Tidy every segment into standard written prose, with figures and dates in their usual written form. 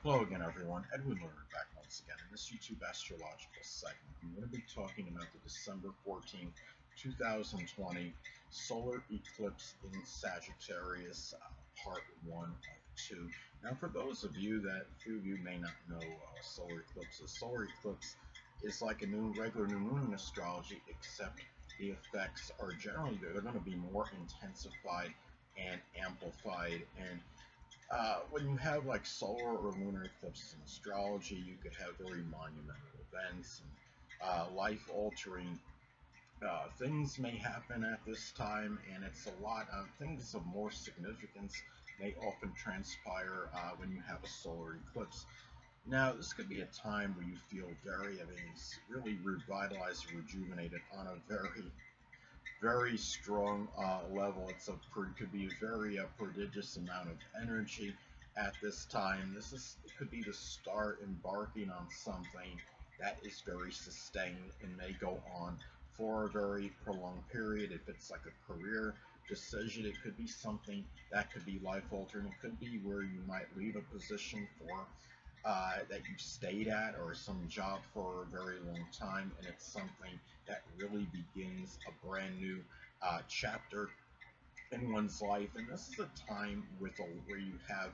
Hello again, everyone. Edwin Learnard back once again in this YouTube astrological segment. I'm going to be talking about the December 14th, 2020 solar eclipse in Sagittarius, part 1 of 2. Now, for those of you that few of you may not know solar eclipses, solar eclipse is like a regular new moon in astrology, except the effects are generally they're going to be more intensified and amplified. And when you have like solar or lunar eclipses in astrology, you could have very monumental events and life-altering things may happen at this time, and it's a lot of things of more significance may often transpire when you have a solar eclipse. Now, this could be a time where you feel very, really revitalized, rejuvenated on a very strong level. Could be a very prodigious amount of energy at this time. It could be the start embarking on something that is very sustained and may go on for a very prolonged period. If it's like a career decision, it could be something that could be life altering. It could be where you might leave a position for that you've stayed at or some job for a very long time, and it's something that really begins a brand new chapter in one's life. And this is a time where you have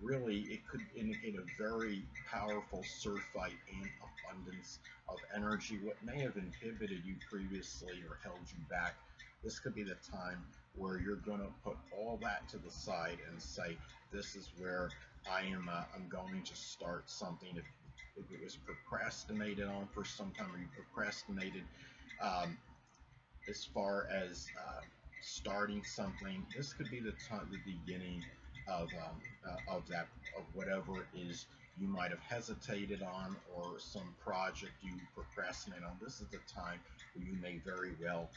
really, it could indicate a very powerful surfeit and abundance of energy. What may have inhibited you previously or held you back, this could be the time where you're going to put all that to the side and say, this is where I'm going to start something. If it was procrastinated on for some time, or you procrastinated as far as starting something, this could be the beginning of whatever it is you might have hesitated on, or some project you procrastinate on. This is the time where you may very well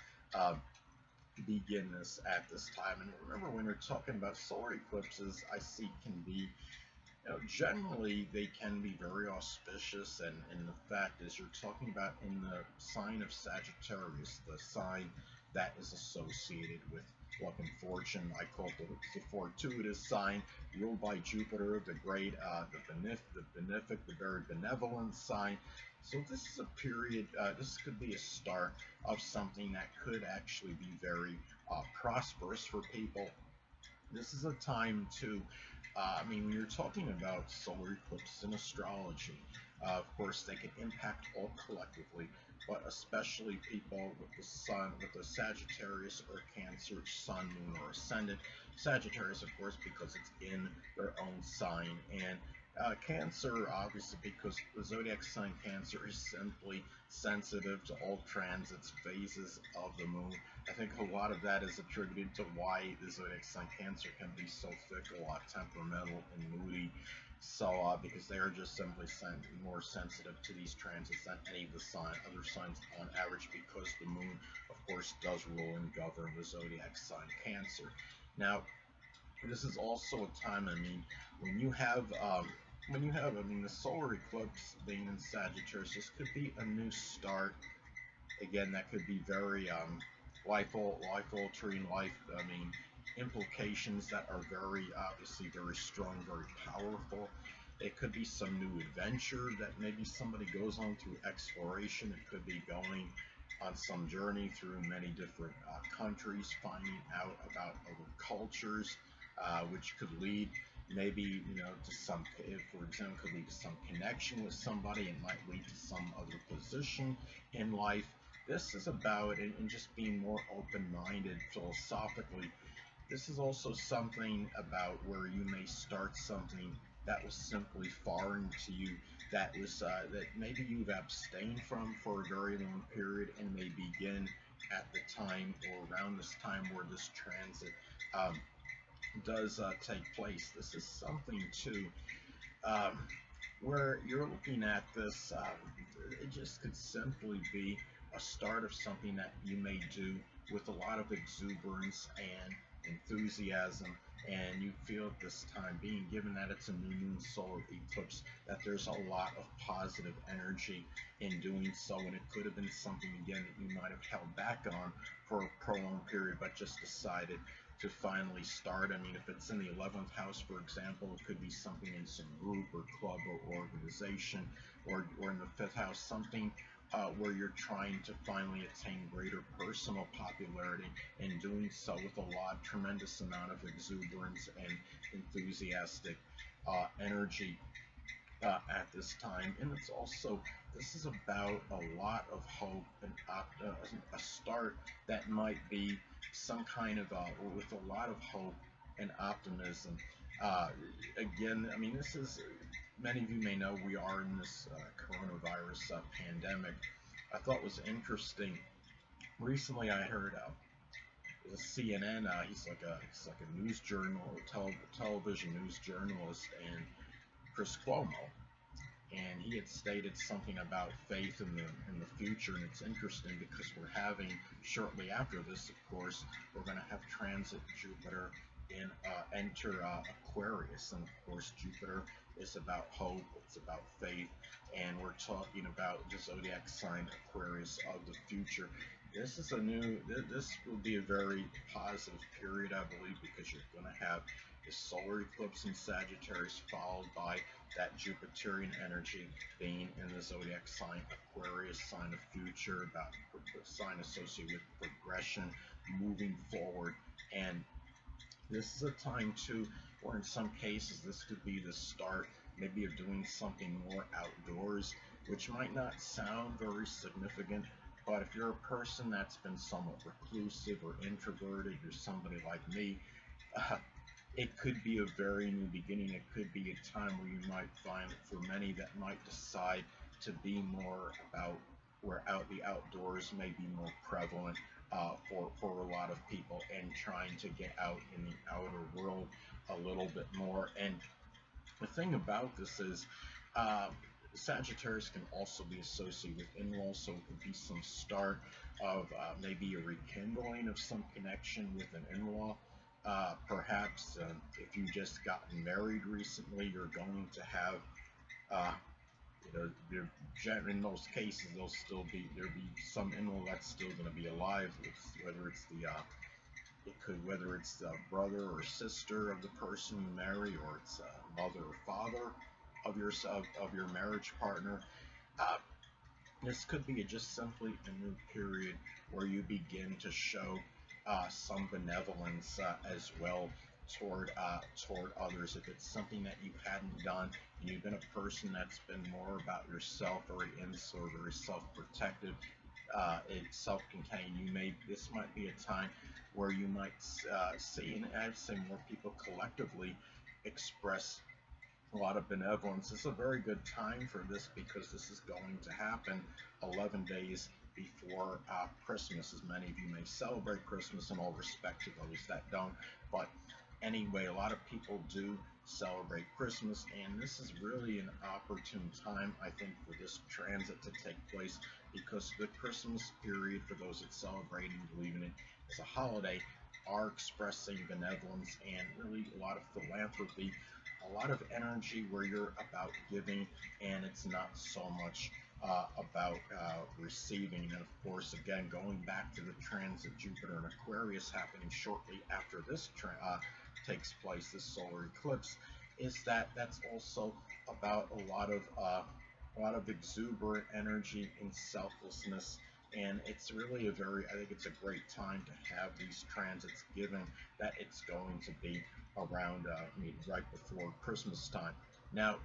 begin this at this time. And remember, when we're talking about solar eclipses, I see can be, generally they can be very auspicious, and the fact is you're talking about in the sign of Sagittarius, the sign that is associated with luck and fortune. I call it the fortuitous sign, ruled by Jupiter, the great, the benefic, the very benevolent sign. So this is a period, this could be a start of something that could actually be very prosperous for people. This is a time to, when you're talking about solar eclipses in astrology, of course, they can impact all collectively, but especially people with the sun, with the Sagittarius or Cancer sun, moon, or ascendant. Sagittarius, of course, because it's in their own sign, and Cancer, obviously, because the zodiac sign Cancer is simply sensitive to all transits, phases of the moon. I think a lot of that is attributed to why the zodiac sign Cancer can be so fickle, temperamental, and moody. So, because they are just simply more sensitive to these transits than any of the other signs on average, because the moon, of course, does rule and govern the zodiac sign Cancer. Now, this is also a time, when you have, the solar eclipse being in Sagittarius, this could be a new start. Again, that could be very life-altering, implications that are very, obviously, very strong, very powerful. It could be some new adventure that maybe somebody goes on through exploration. It could be going on some journey through many different countries, finding out about other cultures, which could lead maybe, to some, for example, could lead to some connection with somebody. It might lead to some other position in life. This is about, and just being more open-minded philosophically. This is also something about where you may start something that was simply foreign to you, that maybe you've abstained from for a very long period, and may begin at the time or around this time where this transit does take place. This is something too where you're looking at this. It just could simply be a start of something that you may do with a lot of exuberance and enthusiasm, and you feel at this time, being given that it's a new moon solar eclipse, that there's a lot of positive energy in doing so. And it could have been something, again, that you might have held back on for a prolonged period, but just decided to finally start. I mean, if it's in the 11th house, for example, it could be something in some group or club or organization, or in the 5th house, something where you're trying to finally attain greater personal popularity, and doing so with tremendous amount of exuberance and enthusiastic energy at this time. And it's also, this is about a lot of hope and a start that might be some kind of with a lot of hope and optimism. Uh, Again, I mean, this is, many of you may know we are in this coronavirus pandemic. I thought was interesting. Recently, I heard the CNN. He's like a news television news journalist, and Chris Cuomo, and he had stated something about faith in the future. And it's interesting because we're having, shortly after this, of course, we're going to have transit Jupiter in enter Aquarius, and of course Jupiter is about hope, it's about faith, and we're talking about the zodiac sign Aquarius of the future. This is a new. This will be a very positive period, I believe, because you're going to have the solar eclipse in Sagittarius, followed by that Jupiterian energy being in the zodiac sign Aquarius, sign of future, about sign associated with progression, moving forward. And this is a time too where in some cases this could be the start maybe of doing something more outdoors, which might not sound very significant, but if you're a person that's been somewhat reclusive or introverted, or somebody like me, uh, it could be a very new beginning. It could be a time where you might find, for many that might decide to be more about where the outdoors may be more prevalent for a lot of people, and trying to get out in the outer world a little bit more. And the thing about this is, uh, Sagittarius can also be associated with in-laws, so it could be some start of maybe a rekindling of some connection with an in-law. Perhaps if you just gotten married recently, you're going to have, uh, in most cases, there'll be some in-law that's still going to be alive. Whether it's whether it's the brother or sister of the person you marry, or it's mother or father of your marriage partner. Uh, this could be just simply a new period where you begin to show some benevolence as well toward others. If it's something that you hadn't done, and you've been a person that's been more about yourself, very insular, very self-protective, self-contained, this might be a time where you might see, and I'd say more people collectively express a lot of benevolence. This is a very good time for this because this is going to happen 11 days before Christmas. As many of you may celebrate Christmas, in all respect to those that don't. But anyway, a lot of people do celebrate Christmas, and this is really an opportune time, I think, for this transit to take place, because the Christmas period, for those that celebrate and believe in it as a holiday, are expressing benevolence and really a lot of philanthropy, a lot of energy where you're about giving, and it's not so much about receiving. And of course, again, going back to the transit Jupiter and Aquarius happening shortly after this takes place, this solar eclipse, is that's also about a lot of exuberant energy and selflessness. And it's really I think it's a great time to have these transits, given that it's going to be around right before Christmas time. Now,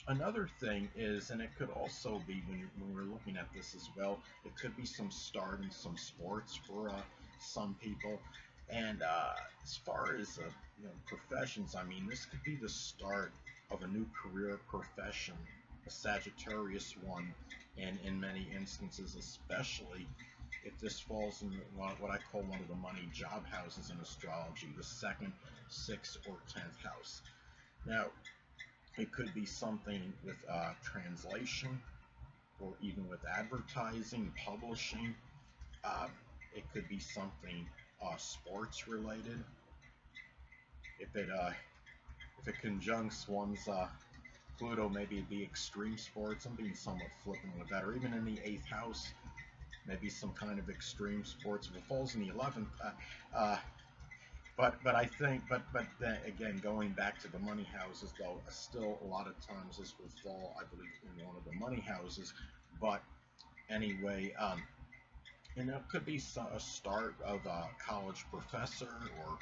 another thing is, and it could also be when we're looking at this as well, it could be some start in some sports for some people. And as far as professions, I mean, this could be the start of a new career profession, a Sagittarius one, and in many instances, especially if this falls in what I call one of the money job houses in astrology, the 2nd, 6th, or 10th house. Now, it could be something with translation, or even with advertising, publishing. Uh, it could be something sports related. If it conjuncts one's Pluto, maybe it'd be extreme sports. I'm being somewhat flippant with that. Or even in the 8th house, maybe some kind of extreme sports. If it falls in the 11th, But I think but then again, going back to the money houses though, still a lot of times this will fall, I believe, in one of the money houses. But anyway, and it could be a start of a college professor or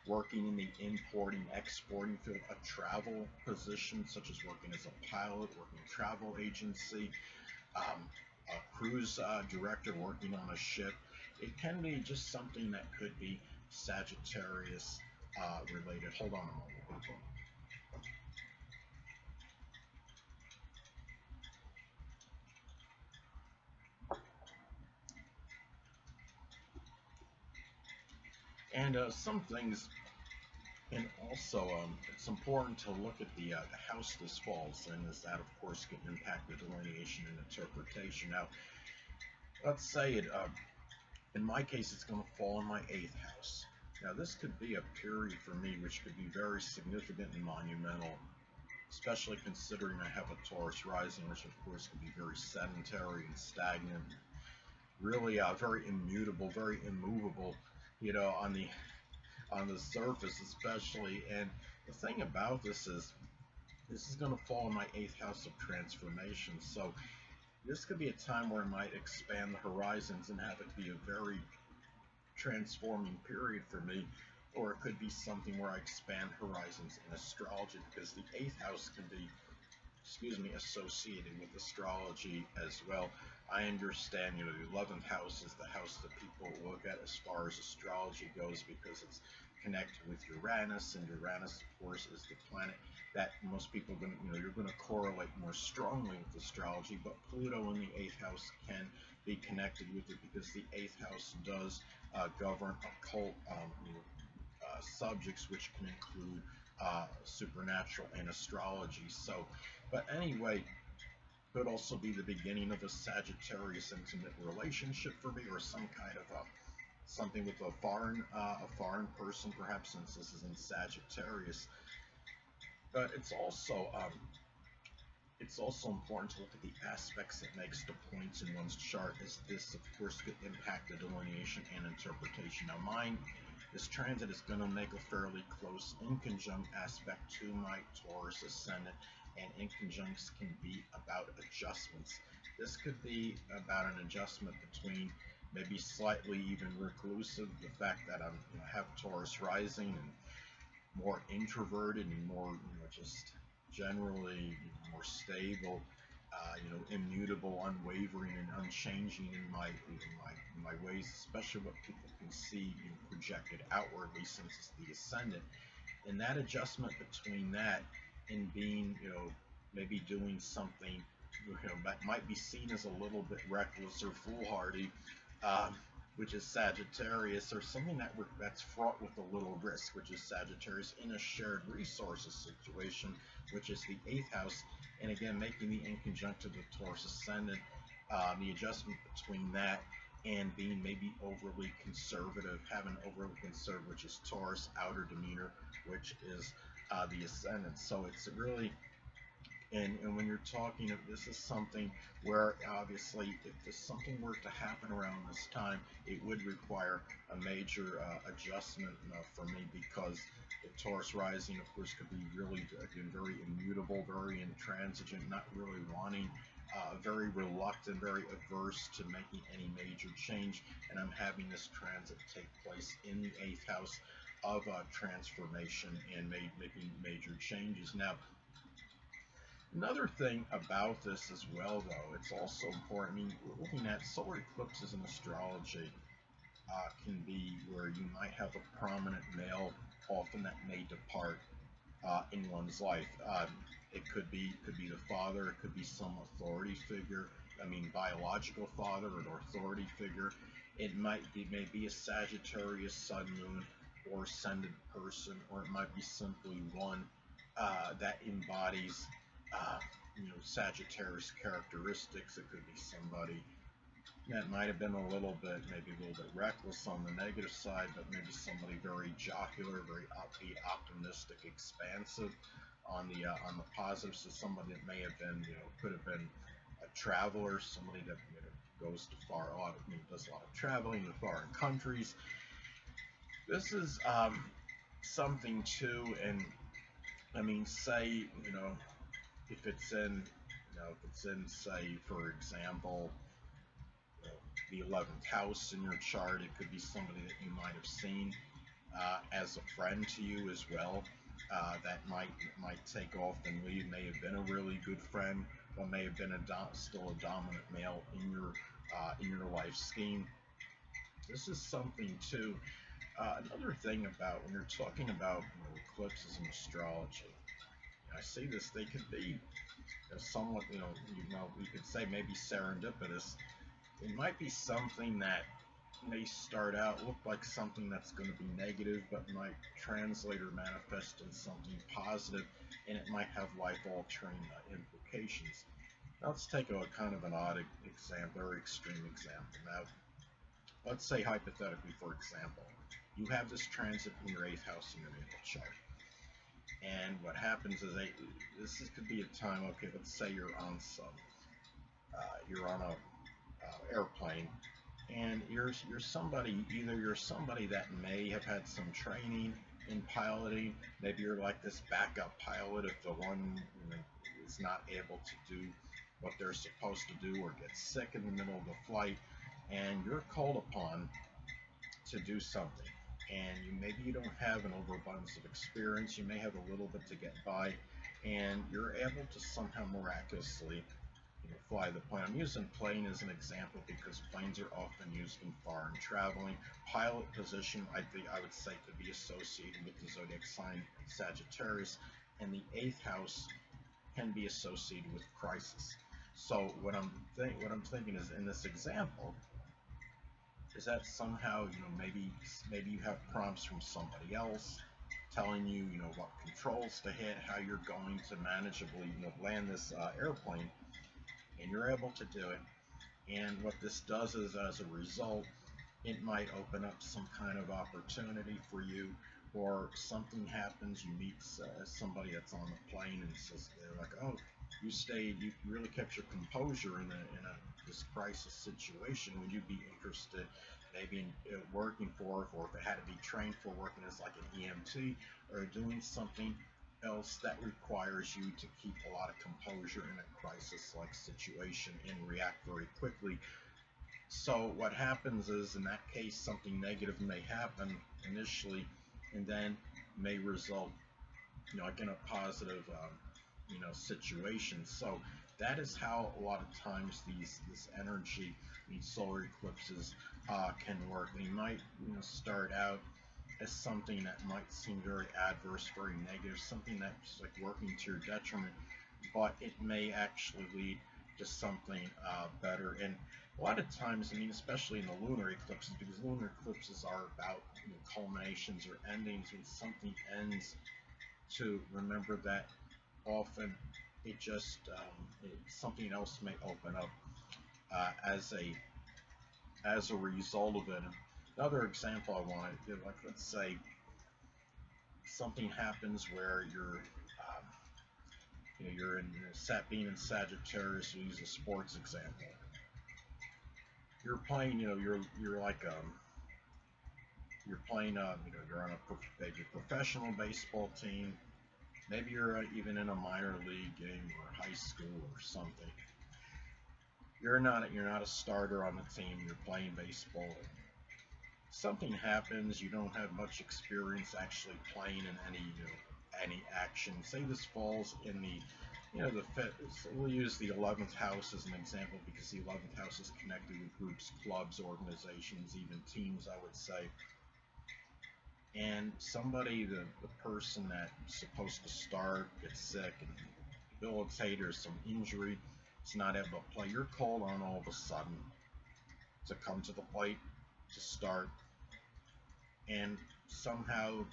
working in the importing exporting field, a travel position such as working as a pilot, working in a travel agency, um, a cruise director working on a ship. It can be just something that could be Sagittarius related. Hold on a moment, people. And some things, and also it's important to look at the house this falls in, as that, of course, can impact the delineation and interpretation. Now, let's say in my case, it's going to fall in my eighth house. Now, this could be a period for me which could be very significant and monumental, especially considering I have a Taurus rising, which of course can be very sedentary and stagnant, really very immutable, very immovable, on the surface especially. And the thing about this is going to fall in my eighth house of transformation. So this could be a time where I might expand the horizons and have it be a very transforming period for me, or it could be something where I expand horizons in astrology, because the eighth house can be, excuse me, associated with astrology as well. I understand, the 11th house is the house that people look at as far as astrology goes, because it's connected with Uranus, and Uranus, of course, is the planet that most people are going to, you're going to correlate more strongly with astrology. But Pluto in the eighth house can be connected with it, because the eighth house does govern occult subjects, which can include supernatural and astrology. So, but anyway, could also be the beginning of a Sagittarius intimate relationship for me, or some kind of something with a foreign person, perhaps, since this is in Sagittarius. But it's also important to look at the aspects it makes to points in one's chart, as this, of course, could impact the delineation and interpretation. Now, this transit is going to make a fairly close inconjunct aspect to my Taurus ascendant, and inconjuncts can be about adjustments. This could be about an adjustment between maybe slightly even reclusive, the fact that I have Taurus rising, and more introverted and more, just generally more stable, immutable, unwavering, and unchanging in my ways, especially what people can see, projected outwardly, since it's the ascendant. And that adjustment between that and being, maybe doing something, that might be seen as a little bit reckless or foolhardy, um, which is Sagittarius, or something that's fraught with a little risk, which is Sagittarius, in a shared resources situation, which is the eighth house. And again, making the inconjunct to the Taurus ascendant, the adjustment between that and being maybe overly conservative, having overly conservative, which is Taurus outer demeanor, which is the ascendant. So it's really, and when you're talking, this is something where, obviously, if this something were to happen around this time, it would require a major adjustment for me, because the Taurus rising, of course, could be really, again, very immutable, very intransigent, not really wanting, very reluctant, very averse to making any major change. And I'm having this transit take place in the eighth house of transformation and making major changes. Now, another thing about this as well, though, it's also important. I mean, we're looking at solar eclipses in astrology, can be where you might have a prominent male, often, that may depart in one's life. It could be the father. It could be some authority figure. I mean, biological father or an authority figure. It may be a Sagittarius sun, moon, or ascendant person, or it might be simply one that embodies, uh, Sagittarius characteristics. It could be somebody that might have been maybe a little bit reckless on the negative side, but maybe somebody very jocular, very upbeat, optimistic, expansive on the positive. So somebody that may have been, could have been a traveler, somebody that, goes to far out, does a lot of traveling to foreign countries. This is something too. And I mean, say, if it's in, say, for example, the 11th house in your chart, it could be somebody that you might have seen as a friend to you as well. That might take off and leave. May have been a really good friend, or may have been still a dominant male in your life scheme. This is something too. Another thing about when you're talking about eclipses in astrology, I see this. They could be somewhat, we could say maybe serendipitous. It might be something that may start out look like something that's going to be negative, but might translate or manifest in something positive, and it might have life-altering implications. Now let's take a kind of an odd example, very extreme example. Now, let's say hypothetically, for example, you have this transit in your 8th house in your natal chart, and what happens is this could be a time. Okay, let's say you're on a airplane, and you're somebody, either you're somebody that may have had some training in piloting. Maybe you're like this backup pilot if the one is not able to do what they're supposed to do, or gets sick in the middle of the flight, and you're called upon to do something, and maybe you don't have an overabundance of experience. You may have a little bit to get by, and you're able to somehow miraculously fly the plane. I'm using plane as an example because planes are often used in foreign traveling. Pilot position, I would say, could be associated with the zodiac sign Sagittarius, and the 8th house can be associated with crisis. So what I'm thinking is, in this example, is that somehow maybe you have prompts from somebody else telling you what controls to hit, how you're going to manageably land this airplane, and you're able to do it. And what this does is, as a result, it might open up some kind of opportunity for you, or something happens. You meet somebody that's on the plane, and says, they're like, "Oh, you really kept your composure in this crisis situation. Would you be interested maybe in working for, or if it had to be trained for, working as like an EMT, or doing something else that requires you to keep a lot of composure in a crisis-like situation and react very quickly?" So what happens is, in that case, something negative may happen initially, and then may result, like in a positive, situation. So that is how a lot of times this energy, these solar eclipses, can work. They might, start out as something that might seem very adverse, very negative, something that's like working to your detriment, but it may actually lead to something better. And a lot of times, I mean, especially in the lunar eclipses, because lunar eclipses are about culminations or endings. When something ends, to remember that often it just something else may open up as a result of it. Another example I want to give, like, let's say something happens where you're in being in Sagittarius. We use a sports example. You're playing, you're like you're playing, you're on maybe a professional baseball team. Maybe you're even in a minor league game or high school or something. You're not a starter on the team. You're playing baseball. And something happens. You don't have much experience actually playing in any action. Say this falls in the we'll use the 11th house as an example, because the 11th house is connected with groups, clubs, organizations, even teams, I would say. And somebody, the person that's supposed to start, gets sick and debilitated, or some injury, is not able to play. You're called on all of a sudden to come to the plate to start, and somehow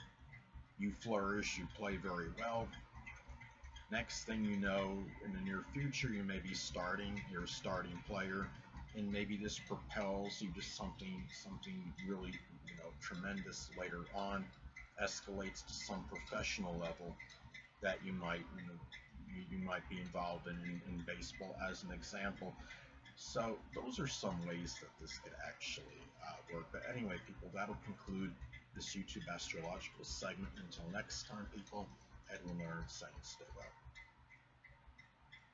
you flourish, you play very well. Next thing you know, in the near future, you may be you're a starting player, and maybe this propels you to something really, tremendous later on, escalates to some professional level that you might, you might be involved in baseball, as an example. So those are some ways that this could actually work. But anyway, people, that'll conclude this YouTube astrological segment. Until next time, people, Edwin Learnard saying stay well.